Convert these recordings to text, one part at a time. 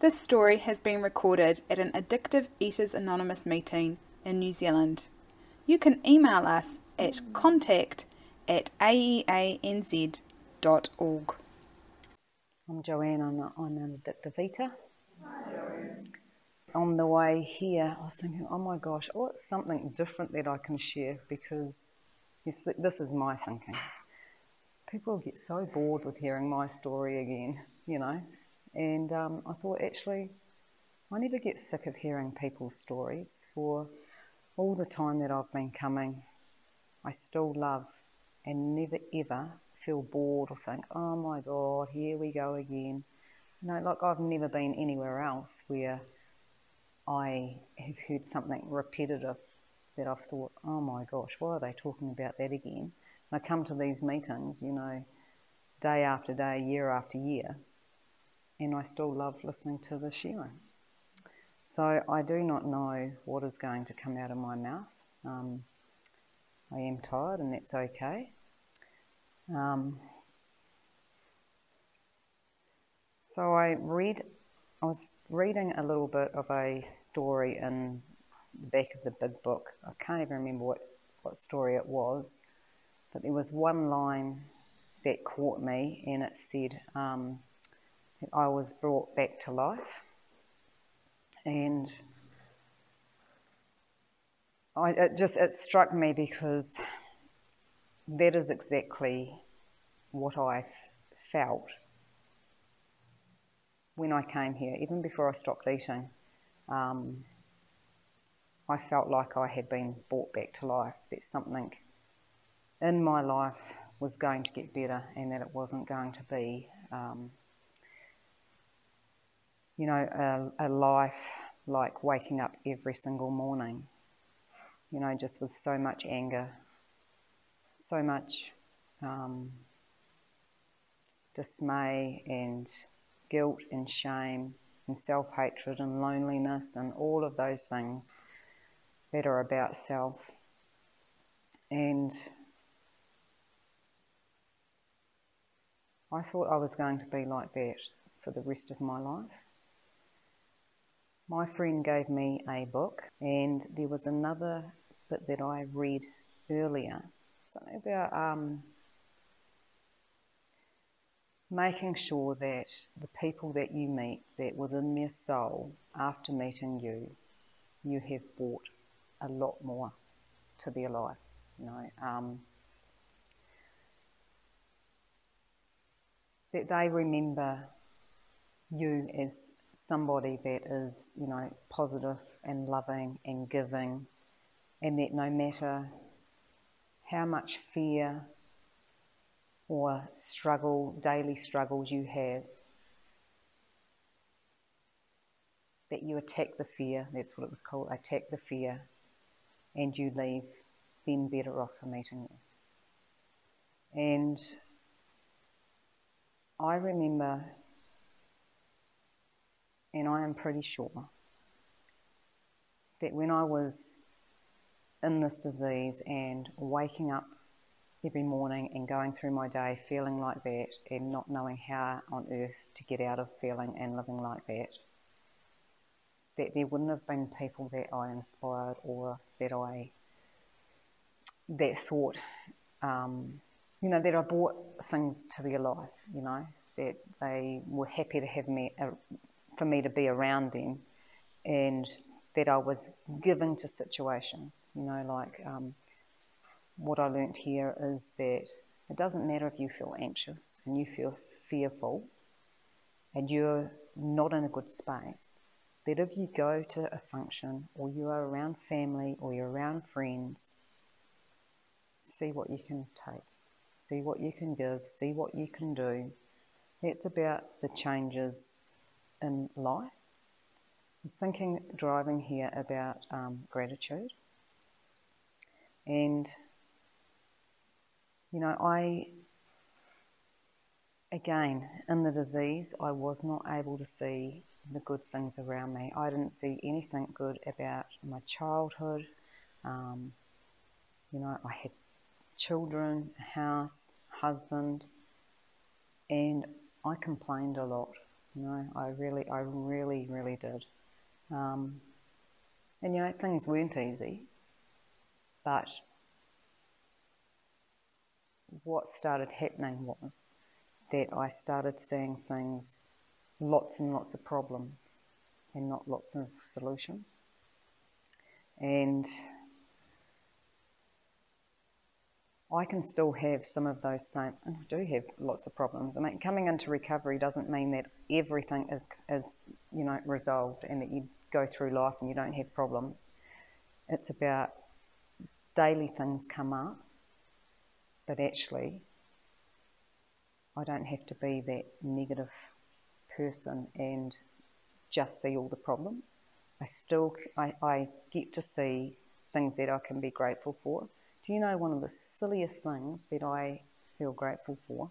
This story has been recorded at an Addictive Eaters Anonymous meeting in New Zealand. You can email us at contact@aeanz.org. I'm Joanne, I'm an addictive eater. Hi, Joanne. On the way here, I was thinking, oh my gosh, what's something different that I can share? Because this is my thinking. People get so bored with hearing my story again, you know. And I thought, actually, I never get sick of hearing people's stories. For all the time that I've been coming, I still love and never ever feel bored or think, oh my God, here we go again. You know, like I've never been anywhere else where I have heard something repetitive that I've thought, oh my gosh, why are they talking about that again? And I come to these meetings, you know, day after day, year after year, and I still love listening to the sharing. So I do not know what is going to come out of my mouth. I am tired, and that's okay. So I was reading a little bit of a story in the back of the big book. I can't even remember what story it was, but there was one line that caught me, and it said that I was brought back to life. And it struck me because that is exactly what I felt when I came here. Even before I stopped eating, I felt like I had been brought back to life, that something in my life was going to get better and that it wasn't going to be, you know, a life like waking up every single morning, you know, just with so much anger, so much dismay and guilt and shame and self-hatred and loneliness and all of those things that are about self. And I thought I was going to be like that for the rest of my life. My friend gave me a book, and there was another bit that I read earlier, something about making sure that the people that you meet, that within their soul, after meeting you, you have brought a lot more to their life, you know, that they remember you as somebody that is, you know, positive and loving and giving, and that no matter how much fear or struggle, daily struggles you have, that you attack the fear, that's what it was called, attack the fear, and you leave them better off for meeting you. And I remember, and I am pretty sure, that when I was in this disease and waking up every morning and going through my day feeling like that and not knowing how on earth to get out of feeling and living like that, that there wouldn't have been people that I inspired or that thought, you know, that I brought things to their life, you know, that they were happy to have me, for me to be around them, and that I was giving to situations, you know, like what I learnt here is that it doesn't matter if you feel anxious and you feel fearful and you're not in a good space, that if you go to a function or you are around family or you're around friends, see what you can take, see what you can give, see what you can do. That's about the changes in life. I was thinking, driving here, about gratitude. And, you know, again, in the disease, I was not able to see the good things around me. I didn't see anything good about my childhood. You know, I had children, a house, husband, and I complained a lot. You know, I really did. And you know, things weren't easy, but what started happening was that I started seeing things, lots and lots of problems, and not lots of solutions. And I can still have some of those same, and I do have lots of problems. I mean, coming into recovery doesn't mean that everything is you know, resolved and that you go through life and you don't have problems. It's about daily things come up, but actually I don't have to be that negative person and just see all the problems. I get to see things that I can be grateful for. Do you know one of the silliest things that I feel grateful for?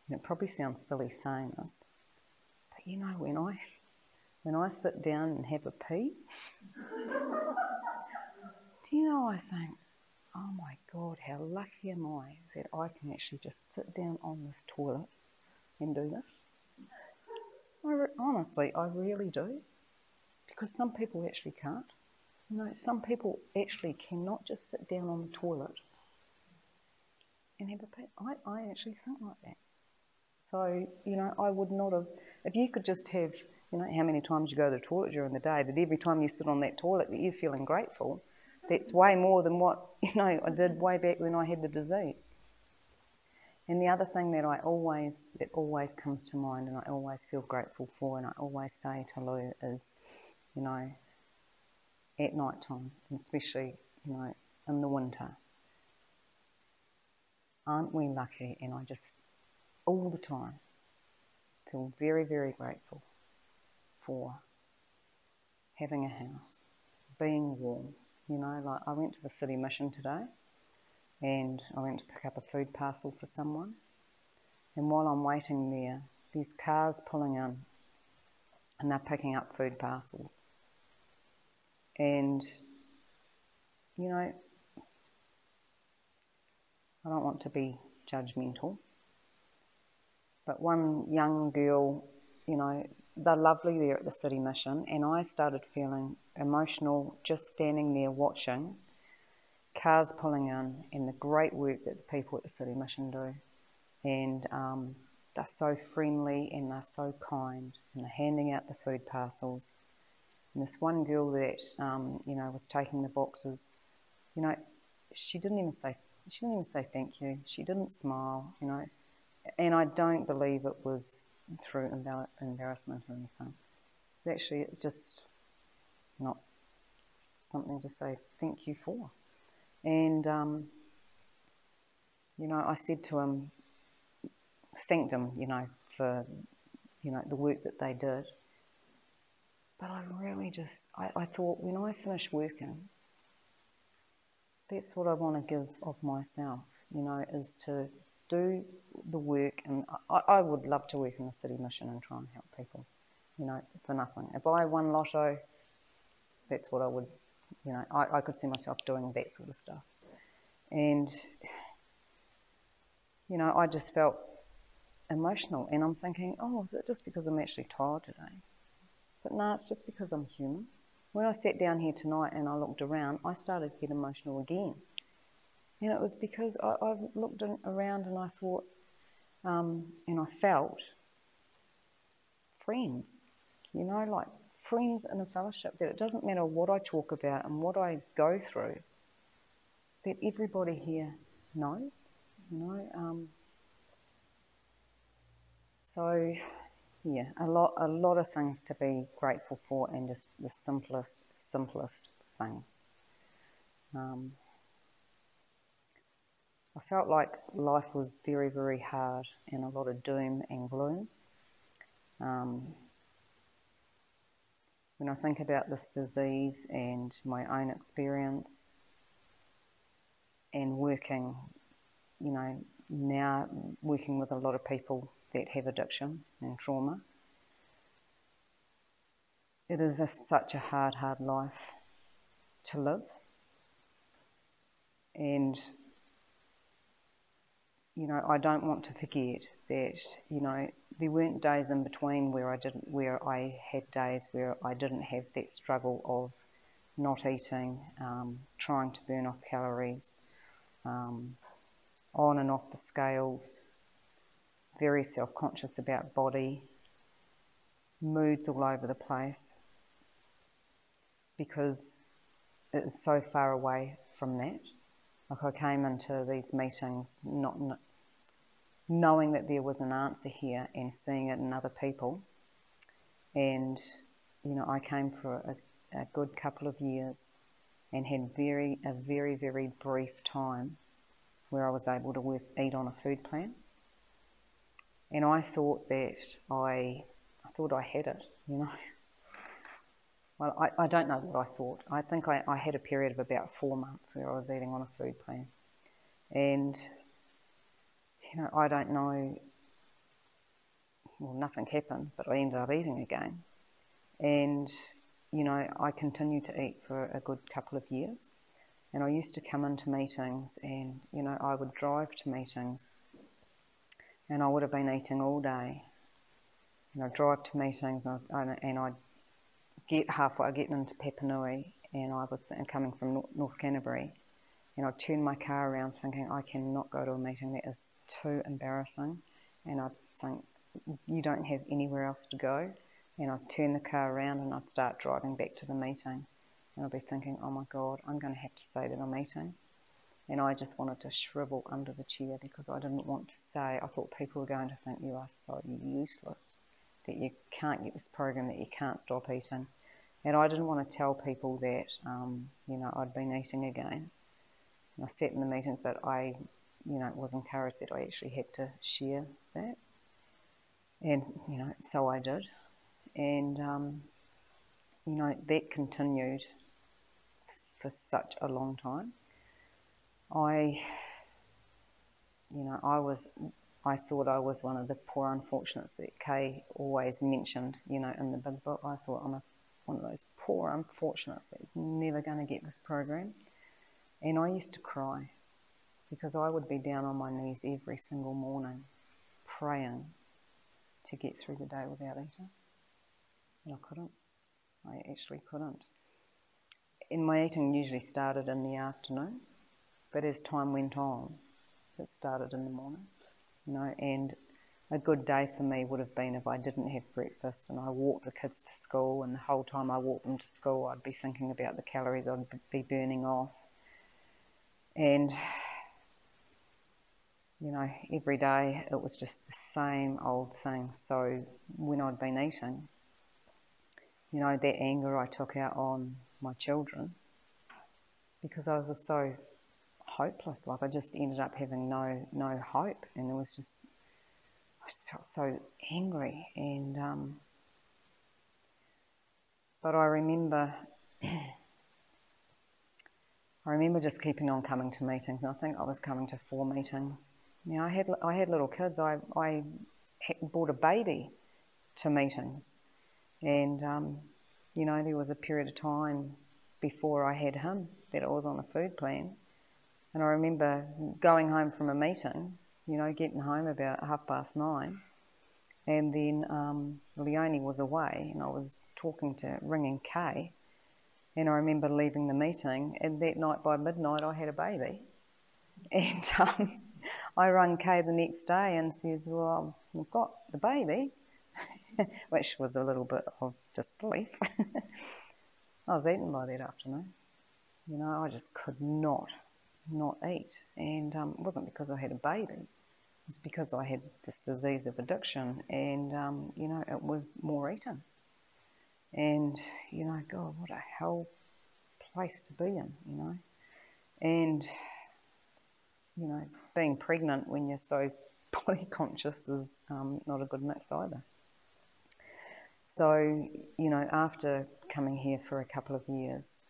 And it probably sounds silly saying this, but you know, when I sit down and have a pee, do you know, I think, oh my God, how lucky am I that I can actually just sit down on this toilet and do this? Honestly, I really do. Because some people actually can't. You know, some people actually cannot just sit down on the toilet and have a pee. I actually think like that. So, you know, I would not have, if you could just have, you know, how many times you go to the toilet during the day, that every time you sit on that toilet that you're feeling grateful, that's way more than what, you know, I did way back when I had the disease. And the other thing that always comes to mind and I always feel grateful for and I always say to Lou is, you know, at night time, and especially, you know, in the winter, aren't we lucky? And I just, all the time, feel very, very grateful for having a house, being warm. You know, like I went to the city mission today and I went to pick up a food parcel for someone. And while I'm waiting there, there's cars pulling in and they're picking up food parcels. And, you know, I don't want to be judgmental, but one young girl, you know, they're lovely there at the city mission, and I started feeling emotional just standing there watching cars pulling in and the great work that the people at the city mission do. And they're so friendly and they're so kind, and they're handing out the food parcels. And this one girl that, you know, was taking the boxes, you know, she didn't even say thank you. She didn't smile, you know. And I don't believe it was through embarrassment or anything. It's just not something to say thank you for. And, you know, I said to him, thanked him, you know, for, you know, the work that they did. But I really just, I thought when I finish working, that's what I want to give of myself, you know, is to do the work. And I would love to work in the city mission and try and help people, you know, for nothing. If I won lotto, that's what I would, you know, I could see myself doing that sort of stuff. And, you know, I just felt emotional. And I'm thinking, oh, is it just because I'm actually tired today? But no, it's just because I'm human. When I sat down here tonight and I looked around, I started to get emotional again. And it was because I looked around and I thought, and I felt friends, you know, like friends in a fellowship, that it doesn't matter what I talk about and what I go through, that everybody here knows, you know. So, yeah, a lot of things to be grateful for, and just the simplest things. I felt like life was very, very hard and a lot of doom and gloom. When I think about this disease and my own experience and working, you know, now working with a lot of people that have addiction and trauma, it is such a hard life to live. And you know, I don't want to forget that, you know, there weren't days in between where I had days where I didn't have that struggle of not eating, trying to burn off calories, on and off the scales, very self-conscious about body, moods all over the place, because it is so far away from that. Like, I came into these meetings not knowing that there was an answer here and seeing it in other people. And, you know, I came for a good couple of years and had a very, very brief time where I was able to eat on a food plan. And I thought that I had it, you know. Well, I don't know what I thought. I think I had a period of about 4 months where I was eating on a food plan. And, you know, I don't know, well, nothing happened, but I ended up eating again. And, you know, I continued to eat for a good couple of years. And I used to come into meetings and, you know, I would drive to meetings and I would have been eating all day. And I'd drive to meetings and I'd get halfway, getting into Papanui, and coming from North Canterbury, and I'd turn my car around thinking, I cannot go to a meeting, that is too embarrassing. And I'd think, you don't have anywhere else to go. And I'd turn the car around and I'd start driving back to the meeting. And I'd be thinking, oh my God, I'm going to have to say that I'm eating. And I just wanted to shrivel under the chair because I didn't want to say, I thought people were going to think you are so useless, that you can't get this program, that you can't stop eating. And I didn't want to tell people that, you know, I'd been eating again. And I sat in the meetings, but I, you know, was encouraged that I actually had to share that. And, you know, so I did. And, you know, that continued for such a long time. I thought I was one of the poor unfortunates that Kay always mentioned, you know, in the big book. I thought I'm one of those poor unfortunates that's never going to get this program. And I used to cry because I would be down on my knees every single morning praying to get through the day without eating. And I couldn't. I actually couldn't. And my eating usually started in the afternoon, but as time went on, it started in the morning. You know, and a good day for me would have been if I didn't have breakfast and I walked the kids to school, and the whole time I walked them to school I'd be thinking about the calories I'd be burning off. And, you know, every day it was just the same old thing. So when I'd been eating, you know, that anger I took out on my children because I was so hopeless. Like, I just ended up having no hope, and I just felt so angry. And but I remember just keeping on coming to meetings. And I think I was coming to 4 meetings. You know, I had little kids. I brought a baby to meetings, and you know, there was a period of time before I had him that I was on a food plan. And I remember going home from a meeting, you know, getting home about 9:30, and then Leonie was away, and I was ringing Kay, and I remember leaving the meeting, and that night by midnight I had a baby. And I rang Kay the next day and says, well, we've got the baby, which was a little bit of disbelief. I was eating by that afternoon. You know, I just could not eat. And it wasn't because I had a baby. It was because I had this disease of addiction, and, you know, it was more eating. And, you know, God, what a hell place to be in, you know. And, you know, being pregnant when you're so body conscious is not a good mix either. So, you know, after coming here for a couple of years,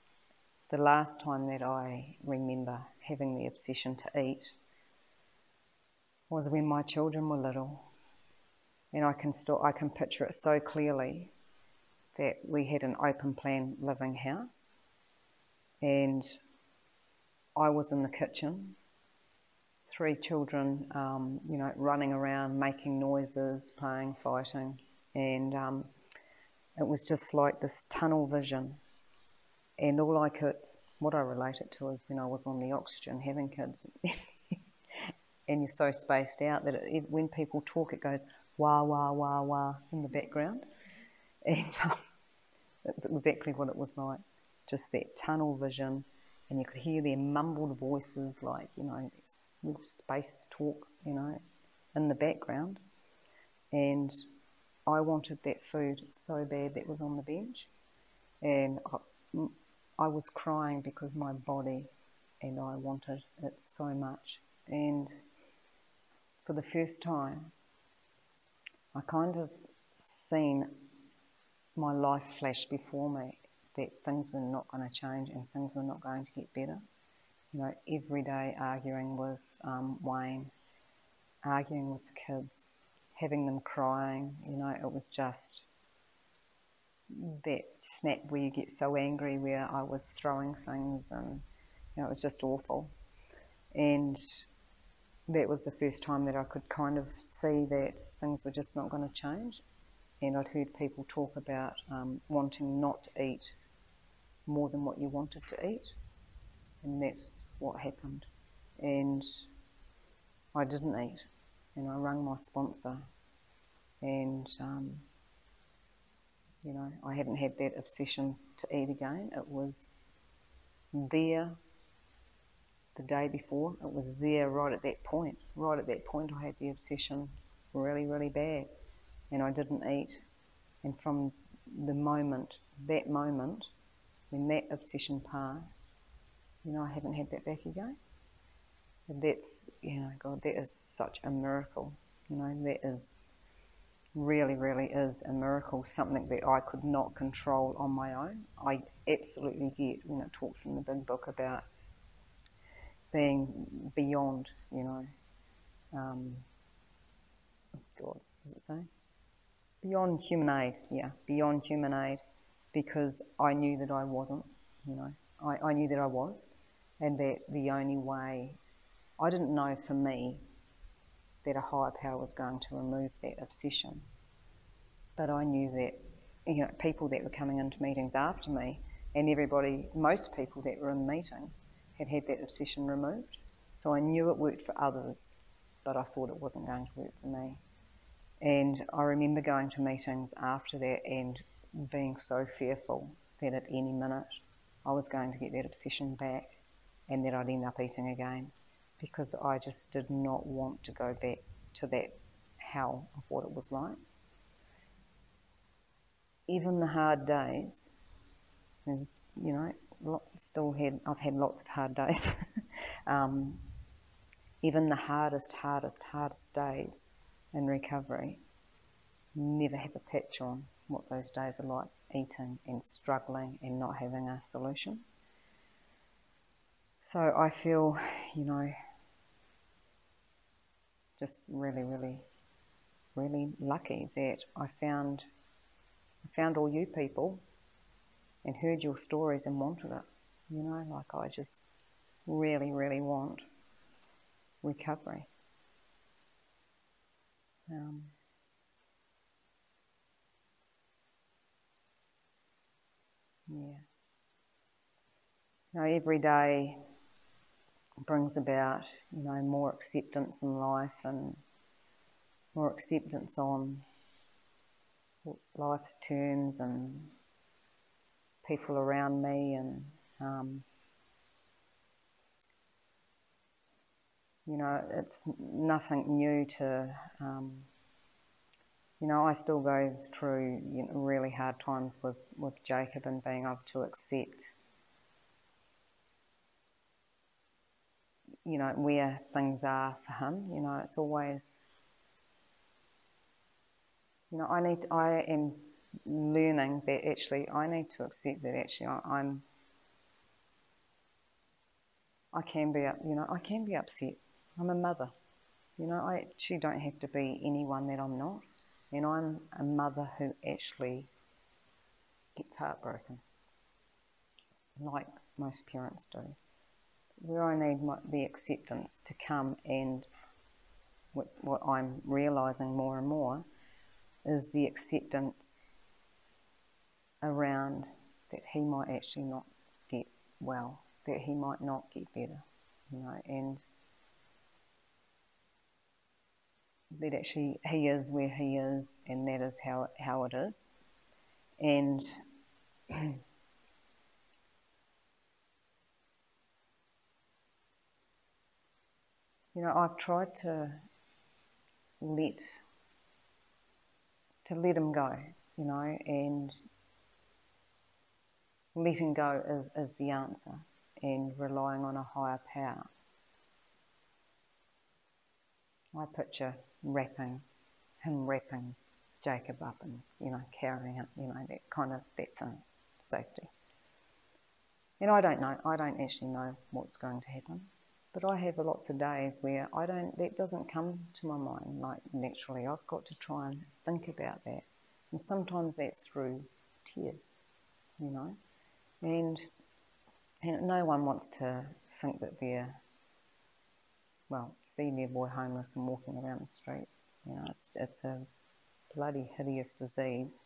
the last time that I remember having the obsession to eat was when my children were little. And I can picture it so clearly that we had an open plan living house, and I was in the kitchen 3 children, you know, running around, making noises, playing, fighting, and it was just like this tunnel vision. And all I could, what I relate it to is when I was on the oxygen having kids, and you're so spaced out that when people talk, it goes wah, wah, wah, wah in the background. And that's exactly what it was like, just that tunnel vision. And you could hear their mumbled voices, like, you know, little space talk, you know, in the background. And I wanted that food so bad that was on the bench. And I was crying because my body and I wanted it so much. And for the first time, I kind of seen my life flash before me, that things were not going to change and things were not going to get better. You know, every day arguing with Wayne, arguing with the kids, having them crying, you know, it was just that snap where you get so angry, where I was throwing things, and, you know, it was just awful. And that was the first time that I could kind of see that things were just not going to change. And I'd heard people talk about wanting not to eat more than what you wanted to eat, and that's what happened. And I didn't eat, and I rang my sponsor, and you know, I hadn't had that obsession to eat again. It was there the day before. It was there right at that point. Right at that point, I had the obsession really, really bad, and I didn't eat. And from the moment, when that obsession passed, you know, I haven't had that back again. And that's, you know, God, that is such a miracle. You know, that is really, really is a miracle, something that I could not control on my own. I absolutely get when it talks in the big book about being beyond, you know, God, does it say? Beyond human aid, yeah, beyond human aid, because I knew that I wasn't, you know, I knew that I was, and that the only way, I didn't know for me that a higher power was going to remove that obsession, but I knew that, you know, people that were coming into meetings after me, and everybody, most people that were in meetings, had had that obsession removed. So I knew it worked for others, but I thought it wasn't going to work for me. And I remember going to meetings after that and being so fearful that at any minute I was going to get that obsession back and that I'd end up eating again, because I just did not want to go back to that hell of what it was like. Even the hard days, you know, I've had lots of hard days. Even the hardest days in recovery, never have a picture on what those days are like, eating and struggling and not having a solution. So I feel, you know, just really, really, really lucky that I found all you people and heard your stories and wanted it. You know, like, I just really, really want recovery. Yeah. You know, every day brings about, you know, more acceptance in life and more acceptance on life's terms and people around me, and you know, it's nothing new to, you know, I still go through, you know, really hard times with Jacob, and being able to accept, you know, where things are for him. You know, it's always, you know, I am learning that actually I need to accept that actually I can be upset. I'm a mother. You know, I actually don't have to be anyone that I'm not. And I'm a mother who actually gets heartbroken, like most parents do. where I need the acceptance to come, and what I'm realising more and more is the acceptance around that he might actually not get well, that he might not get better, you know, and that actually he is where he is, and that is how it is. And you know, I've tried to let him go, you know, and letting go is the answer, and relying on a higher power. I picture him wrapping Jacob up and, you know, carrying it, you know, that's a safety. And I don't actually know what's going to happen, but I have lots of days where that doesn't come to my mind like naturally. I've got to try and think about that, and sometimes that's through tears, you know, and no one wants to think that they're, well, see their boy homeless and walking around the streets. You know, it's a bloody hideous disease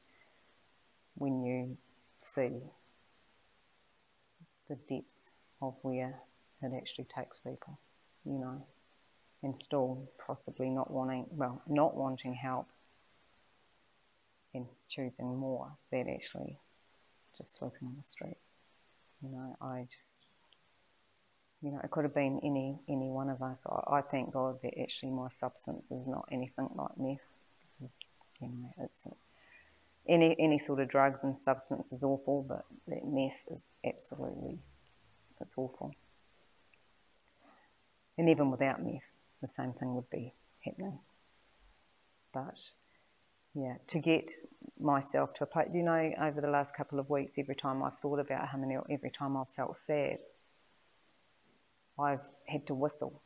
when you see the depths of where it actually takes people, you know, and still possibly not wanting help and choosing more than actually just sleeping on the streets. You know, it could have been any one of us. I thank God that actually my substance is not anything like meth, because, you know, it's any sort of drugs and substance is awful, but that meth is absolutely, it's awful. And even without meth, the same thing would be happening. But yeah, to get myself to a place, you know, over the last couple of weeks, every time I've thought about him and every time I've felt sad, I've had to whistle,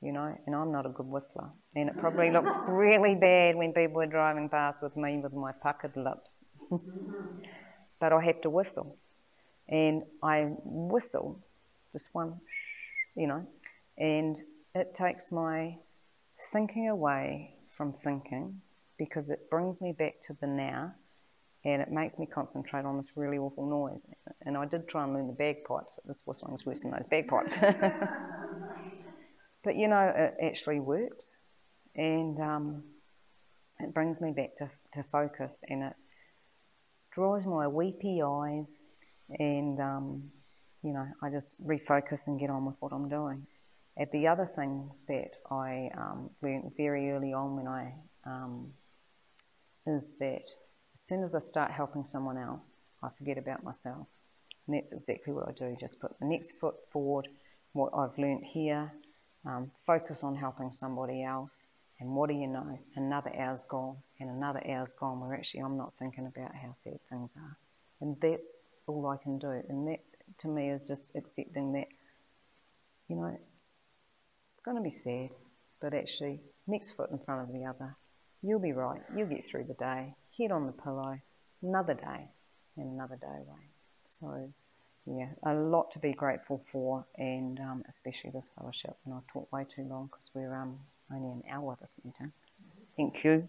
you know, and I'm not a good whistler. And it probably looks really bad when people are driving past with me with my puckered lips. But I have to whistle. And I whistle, just one, you know, and it takes my thinking away from thinking, because it brings me back to the now, and it makes me concentrate on this really awful noise. And I did try and learn the bagpipes, but this whistling is worse than those bagpipes. But, you know, it actually works, and it brings me back to focus, and it dries my weepy eyes, and, you know, I just refocus and get on with what I'm doing. And the other thing that I learned very early on when I is that as soon as I start helping someone else, I forget about myself. And that's exactly what I do, just put the next foot forward, what I've learnt here, focus on helping somebody else, and what do you know, another hour's gone, and another hour's gone where actually I'm not thinking about how sad things are. And that's all I can do. And that, to me, is just accepting that, you know, it's going to be sad, but actually, next foot in front of the other. You'll be right. You'll get through the day. Head on the pillow. Another day and another day away. So, yeah, a lot to be grateful for, and especially this fellowship. And I've talked way too long because we're only an hour this meeting. Thank you.